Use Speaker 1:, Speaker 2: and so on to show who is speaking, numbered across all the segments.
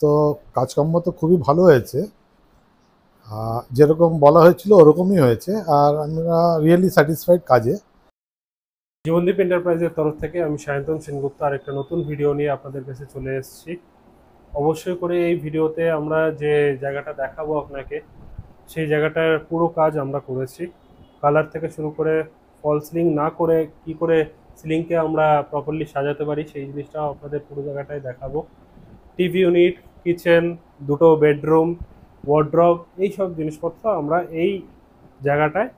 Speaker 1: তো কাজকর্ম তো খুবই ভালো হয়েছে, যেরকম বলা হয়েছিল ওরকমই হয়েছে, আর আমরা রিয়েলি স্যাটিসফাইড কাজে।
Speaker 2: জীবনদীপ এন্টারপ্রাইজের তরফ থেকে আমি সায়ন্তন সেনগুপ্ত আর একটা নতুন ভিডিও নিয়ে আপনাদের কাছে চলে এসেছি। অবশ্যই করে এই ভিডিওতে আমরা যে জায়গাটা দেখাবো আপনাকে, সেই জায়গাটার পুরো কাজ আমরা করেছি। কালার থেকে শুরু করে ফল সিলিং না করে কি করে সিলিংকে আমরা প্রপারলি সাজাতে পারি সেই জিনিসটাও আপনাদের পুরো জায়গাটায় দেখাবো। টিভি ইউনিট, কিচেন, দুটো বেডরুম, ওয়ার্ড্রব, এই সব জিনিসপত্র আমরা এই জায়গাটায়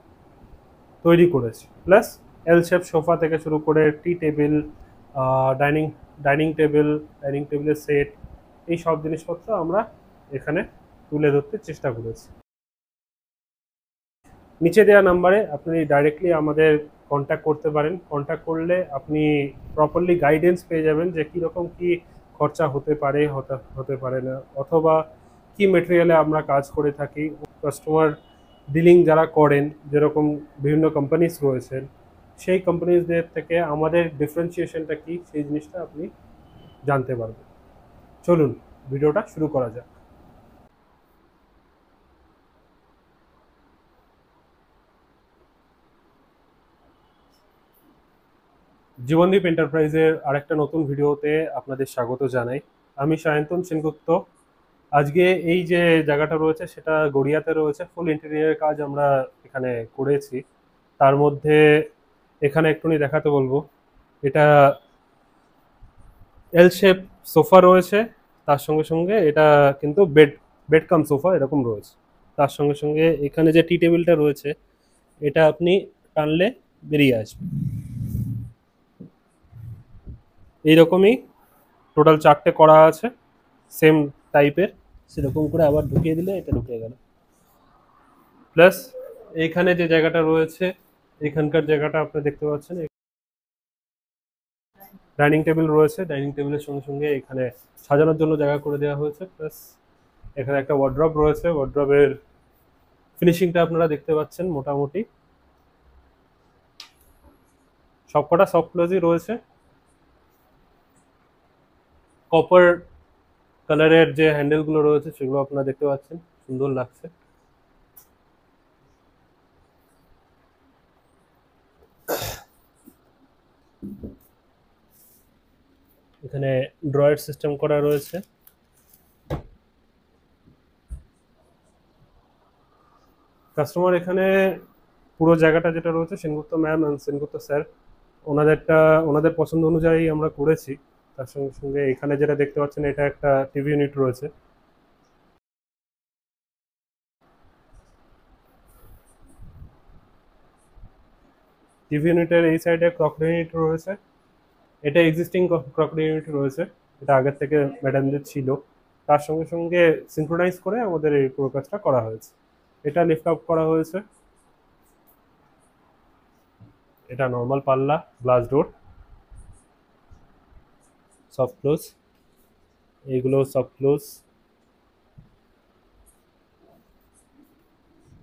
Speaker 2: তৈরি করেছি। প্লাস এল শেপ সোফা থেকে শুরু করে টি টেবিল, ডাইনিং ডাইনিং টেবিলের সেট, এই সব জিনিসপত্র আমরা এখানে তুলে ধরতে চেষ্টা করেছি। নিচে দেওয়া নাম্বারে আপনি ডাইরেক্টলি আমাদের কন্ট্যাক্ট করতে পারেন। কন্ট্যাক্ট করলে আপনি প্রপারলি গাইডেন্স পেয়ে যাবেন যে কীরকম কী খরচা হতে পারে, হতে পারে না, অথবা কি মেটেরিয়ালে আমরা কাজ করে থাকি। কাস্টমার ডিলিং যারা করেন, যেরকম বিভিন্ন কোম্পানিজ রয়েছেন, সেই কোম্পানিজদের থেকে আমাদের ডিফারেন্সিয়েশনটা কী সেই জিনিসটা আপনি জানতে পারবেন। চলুন ভিডিওটা শুরু করা যাক। জীবনদীপ এন্টারপ্রাইজের আরেকটা নতুন ভিডিওতে আপনাদের স্বাগত জানাই। আমি সায়ন্তন সেনগুপ্ত। আজকে এই যে জায়গাটা রয়েছে সেটা গড়িয়াতে রয়েছে। ফুল ইন্টেরিয়ার কাজ আমরা এখানে করেছি। তার মধ্যে এখানে একটুনি দেখাতে বলবো, এটা এল শেপ সোফা রয়েছে, তার সঙ্গে সঙ্গে এটা কিন্তু বেড কাম সোফা এরকম রয়েছে। তার সঙ্গে সঙ্গে এখানে যে টি টেবিলটা রয়েছে, এটা আপনি টানলে বেরিয়ে আসবে। এইরকমই টোটাল 4টে করা আছে সেম টাইপের, সেরকম করে আবার ঢুকিয়ে দিলে এটা ঢুকে গেল। প্লাস এইখানে যে জায়গাটা রয়েছে, এখানকার জায়গাটা আপনি দেখতে পাচ্ছেন, ডাইনিং টেবিল রয়েছে। ডাইনিং টেবিলের সঙ্গে সঙ্গে এখানে সাজানোর জন্য জায়গা করে দেওয়া হয়েছে। প্লাস এখানে একটা ওয়ার্ড্রব রয়েছে, ওয়ার্ড্রবের ফিনিশিংটা আপনারা দেখতে পাচ্ছেন। মোটামুটি সবকটা সফট ক্লোজই রয়েছে। কপার কালারের যে হ্যান্ডেলগুলো রয়েছে সেগুলো আপনারা দেখতে পাচ্ছেন, সুন্দর লাগছে। এখানে ড্রয়ার সিস্টেম করা রয়েছে। কাস্টমার এখানে পুরো জায়গাটা যেটা রয়েছে, Sengupta ma'am and Sengupta sir, ওনাদেরটা ওনাদের পছন্দ অনুযায়ী আমরা করেছি। তার সঙ্গে সঙ্গে এখানে যেটা দেখতে পাচ্ছেন, এটা একটা টিভি ইউনিট রয়েছে। টিভি ইউনিটের এই সাইডে ক্রকারি ইউনিট রয়েছে। এটা এক্সিস্টিং ক্রকারি ইউনিট রয়েছে, এটা আগের থেকে ম্যাডামদের ছিল। তার সঙ্গে সঙ্গে সিনক্রোনাইজ করে আমাদের এই পুরো কাজটা করা হয়েছে। এটা লিফট আপ করা হয়েছে। এটা নর্মাল পাল্লা, গ্লাস ডোর, সফট ক্লোজ, এইগুলো সফট ক্লোজ।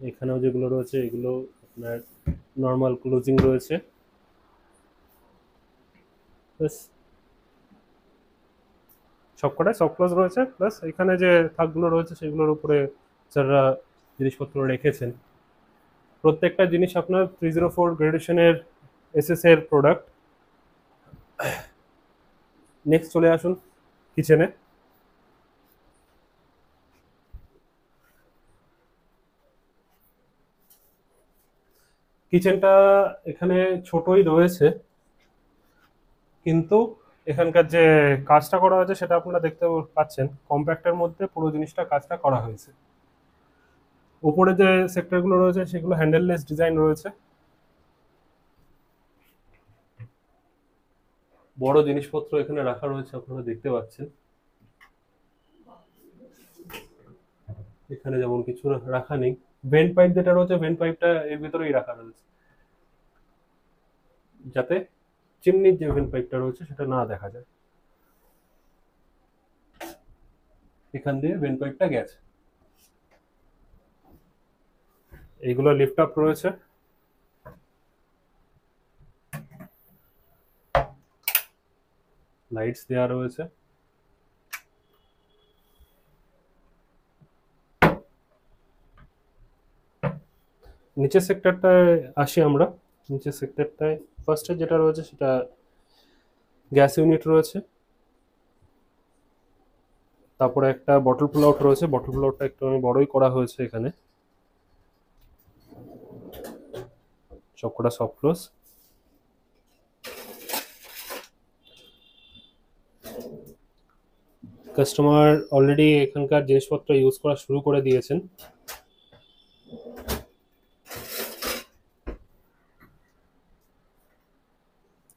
Speaker 2: এখানেও যেগুলো রয়েছে এগুলো আপনার নর্মাল ক্লোজিং রয়েছে। প্লাস সবকটাই সফট ক্লোজ রয়েছে। প্লাস এখানে যে থাকগুলো রয়েছে সেগুলোর উপরে যারা জিনিসপত্র রেখেছেন, প্রত্যেকটা জিনিস আপনার 304 গ্রেডেশনের এসএস এর প্রোডাক্ট। নেক্সট চলে আসুন কিচেনে। কিচেনটা এখানে ছোটই রয়েছে, কিন্তু এখানকার যে কাজটা করা হয়েছে সেটা আপনারা দেখতে পাচ্ছেন। কম্প্যাক্টের মধ্যে পুরো জিনিসটা কাজটা করা হয়েছে। উপরে যে সেক্টরগুলো রয়েছে সেগুলো হ্যান্ডেললেস ডিজাইন রয়েছে। বড় জিনিসপত্র এখানে রাখা রয়েছে, আপনারা দেখতে পাচ্ছেন। এখানে যেমন কিছু রাখা নেই। ভেন্ট পাইপ যেটা রয়েছে, ভেন্ট পাইপটা এর ভিতরেই রাখা রয়েছে, যাতে চিমনির যে ভেন্ট পাইপটা রয়েছে সেটা না দেখা যায়। এখান দিয়ে ভেন্ট পাইপটা গেছে। এইগুলো লিফট আপ রয়েছে। লাইটস দেওয়া রয়েছে। নিচের সেক্টরটায় আসি আমরা। নিচের সেক্টরটায় ফার্স্টে যেটা রয়েছে সেটা গ্যাস ইউনিট রয়েছে, তারপরে একটা বটল পুল আউট রয়েছে। বটল পুল আউটটা একটু বড়ই করা হয়েছে এখানে, সবকটা সফট ক্লোজ। কাস্টমার অলরেডি এখানকার জিনিসপত্র ইউজ করা শুরু করে দিয়েছেন।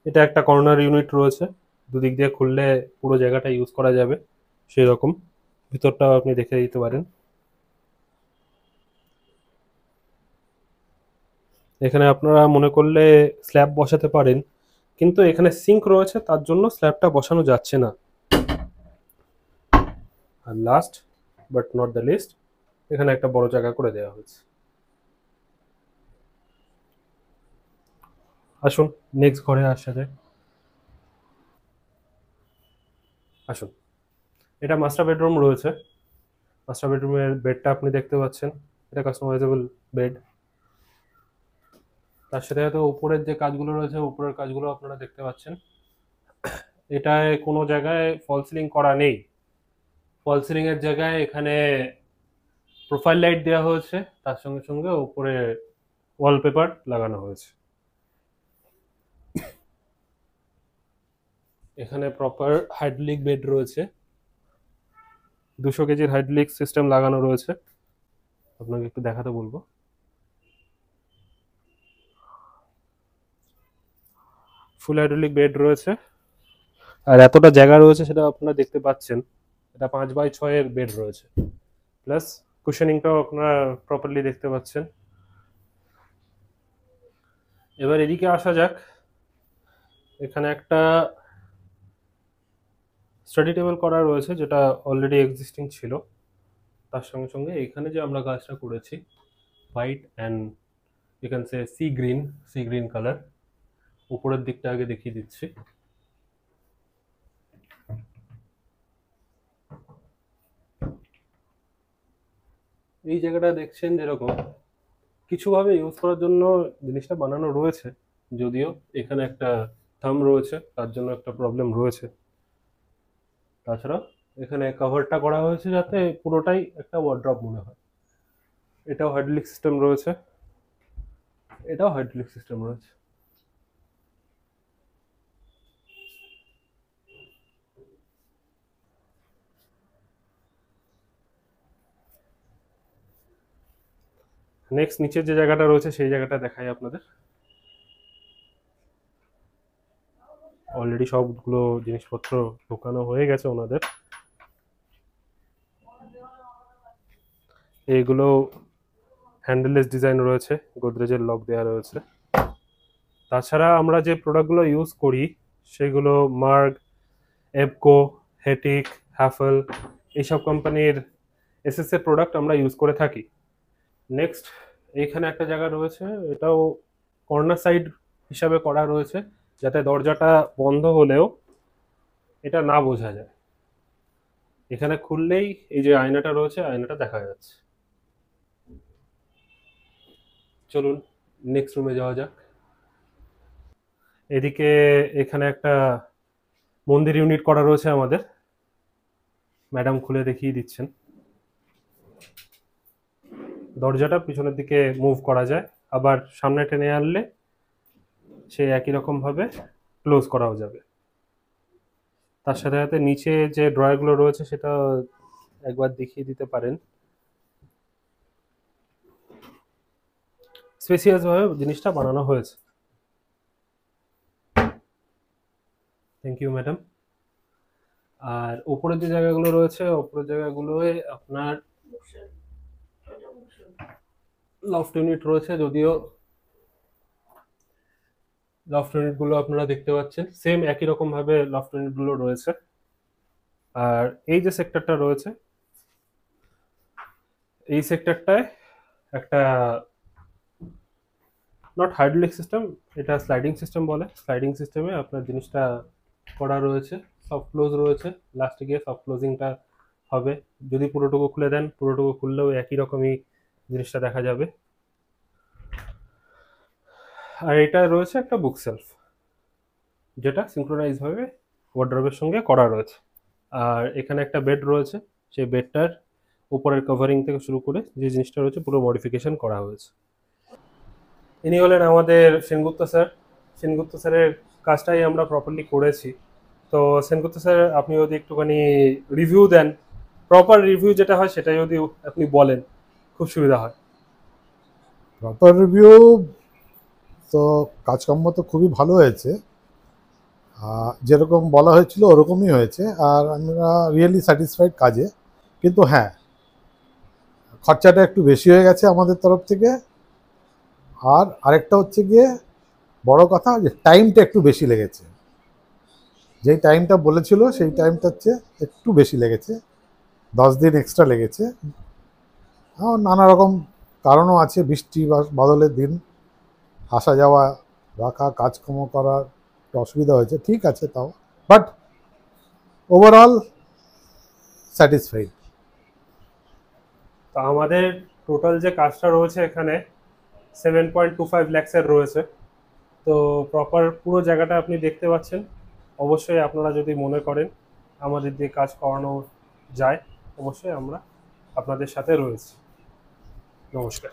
Speaker 2: এটা একটা কর্নার ইউনিট রয়েছে, দুদিক দিয়ে খুললে পুরো জায়গাটা ইউজ করা যাবে সেই রকম। ভিতরটাও আপনি দেখে দিতে পারেন। এখানে আপনারা মনে করলে স্ল্যাব বসাতে পারেন, কিন্তু এখানে সিঙ্ক রয়েছে তার জন্য স্ল্যাবটা বসানো যাচ্ছে না। আর last but not the least, এখানে একটা বড় জায়গা করে দেওয়া হয়েছে। আসুন নেক্সট ঘরে আসা যায়। আসুন, এটা মাস্টার বেডরুম রয়েছে। মাস্টার বেডরুমের বেডটা আপনি দেখতে পাচ্ছেন, এটা কাস্টমাইজেবল বেড। তার সাথে হয়তো উপরের যে কাজগুলো রয়েছে, উপরের কাজগুলো আপনারা দেখতে পাচ্ছেন। এটায় কোনো জায়গায় ফল সিলিং করা নেই। ফল সিলিং এর জায়গায় এখানে প্রোফাইল লাইট দেওয়া হয়েছে, তার সঙ্গে সঙ্গে উপরে ওয়ালপেপার লাগানো হয়েছে। এখানে প্রপার হাইড্রোলিক বেড রয়েছে, 200 কেজির হাইড্রোলিক সিস্টেম লাগানো রয়েছে। আপনাকে একটু দেখাতে বলবো। ফুল হাইড্রোলিক বেড রয়েছে, আর এতটা জায়গা রয়েছে সেটা আপনারা দেখতে পাচ্ছেন। এটা 5x6 এর বেড রয়েছে, প্লাস কুশনিংটাও আপনারা প্রপারলি দেখতে পাচ্ছেন। এবার এদিকে আসা যাক। এখানে একটা স্টাডি টেবিল করা রয়েছে, যেটা অলরেডি এক্সিস্টিং ছিল। তার সঙ্গে সঙ্গে এখানে যে আমরা কাজটা করেছি, white and you can say see green colour. উপরের দিকটা আগে দেখিয়ে দিচ্ছি। এই জায়গাটা দেখছেন যেরকম কিছুভাবে ইউজ করার জন্য জিনিসটা বানানো রয়েছে, যদিও এখানে একটা থাম রয়েছে, তার জন্য একটা প্রবলেম রয়েছে। তাছাড়া এখানে কভারটা করা হয়েছে যাতে পুরোটাই একটা ওয়ার্ড্রপ মনে হয়। এটাও হাইড্রোলিক সিস্টেম রয়েছে, এটাও হাইড্রোলিক সিস্টেম রয়েছে। নেক্সট নিচের যে জায়গাটা রয়েছে সেই জায়গাটা দেখাই আপনাদের। অলরেডি সবগুলো জিনিসপত্র ঢোকানো হয়ে গেছে ওনাদের। এইগুলো হ্যান্ডেললেস ডিজাইন রয়েছে, গোদরেজের লক দেওয়া রয়েছে। তাছাড়া আমরা যে প্রোডাক্টগুলো ইউজ করি সেগুলো মার্গ, এপকো, হেটিক, হ্যাফেল এইসব কোম্পানির এসএস এর প্রোডাক্ট আমরা ইউজ করে থাকি। নেক্সট এইখানে একটা জায়গা রয়েছে, এটাও কর্নার সাইড হিসাবে করা রয়েছে, যাতে দরজাটা বন্ধ হলেও এটা না বোঝা যায়। এখানে খুললেই এই যে আয়নাটা রয়েছে, আয়নাটা দেখা যাচ্ছে। চলুন নেক্সট রুমে যাওয়া যাক। এদিকে এখানে একটা মন্দির ইউনিট করা রয়েছে আমাদের, ম্যাডাম খুলে দেখিয়ে দিচ্ছেন। দরজাটা পিছনের দিকে মুভ করা যায়, আবার সামনে টেনে আনলে সে একই রকম ভাবে ক্লোজ করাও যাবে। তার সাথে সাথে নিচে যে ড্রয়ারগুলো রয়েছে সেটা একবার দেখিয়ে দিতে পারেন। স্পেসিয়াস ভাবে জিনিসটা বানানো হয়েছে। Thank you madam. আর উপরের যে জায়গাগুলো রয়েছে, উপরের জায়গাগুলোয় আপনার লফট ইউনিট রয়েছে, যদিও লফট ইউনিটগুলো আপনারা দেখতে পাচ্ছেন সেম একই রকম ভাবে লফট ইউনিটগুলো রয়েছে। আর এই যে সেক্টরটা রয়েছে, এই সেক্টরটায় একটা নট হাইড্রোলিক সিস্টেম, এটা স্লাইডিং সিস্টেম বলে। স্লাইডিং সিস্টেমে আপনার জিনিসটা করা রয়েছে, সফট ক্লোজ রয়েছে। লাস্টে গিয়ে সফট ক্লোজিংটা হবে। যদি পুরোটুকু খুলে দেন, পুরোটুকু খুললেও একই রকমই জিনিসটা দেখা যাবে। আর এটা রয়েছে একটা বুক সেলফ, যেটা সিঙ্ক্রোনাইজ ভাবে ওয়ার্ড্রবের সঙ্গে করা রয়েছে। আর এখানে একটা বেড রয়েছে, সেই বেডটার উপরের কভারিং থেকে শুরু করে যে জিনিসটা রয়েছে পুরো মডিফিকেশন করা হয়েছে। ইনি হলেন আমাদের সেনগুপ্ত স্যার। সেনগুপ্ত স্যারের কাজটাই আমরা প্রপারলি করেছি। তো সেনগুপ্ত স্যার, আপনি যদি একটুখানি রিভিউ দেন, প্রপার রিভিউ যেটা হয় সেটা যদি আপনি বলেন খুব সুবিধা হয়।
Speaker 1: প্রপার রিভিউ তো কাজকর্ম তো খুবই ভালো হয়েছে, যেরকম বলা হয়েছিল ওরকমই হয়েছে, আর আমরা রিয়েলি স্যাটিসফাইড কাজে। কিন্তু হ্যাঁ, খরচাটা একটু বেশি হয়ে গেছে আমাদের তরফ থেকে। আর আরেকটা হচ্ছে গিয়ে বড় কথা, যে টাইমটা একটু বেশি লেগেছে। যেই টাইমটা বলেছিল সেই টাইমটা হচ্ছে একটু বেশি লেগেছে, 10 দিন এক্সট্রা লেগেছে। নানা রকম কারণও আছে, বৃষ্টি বা বাদলের দিন, আসা যাওয়া রাখা কাজকর্ম করার একটু অসুবিধা হয়েছে, ঠিক আছে তাও, বাট ওভারঅল স্যাটিসফাইড।
Speaker 2: তো আমাদের টোটাল যে কাজটা রয়েছে এখানে 7.25 ল্যাক্সের রয়েছে। তো প্রপার পুরো জায়গাটা আপনি দেখতে পাচ্ছেন। অবশ্যই আপনারা যদি মনে করেন আমাদের দিয়ে কাজ করানো যায়, অবশ্যই আমরা আপনাদের সাথে রয়েছি। নমস্কার।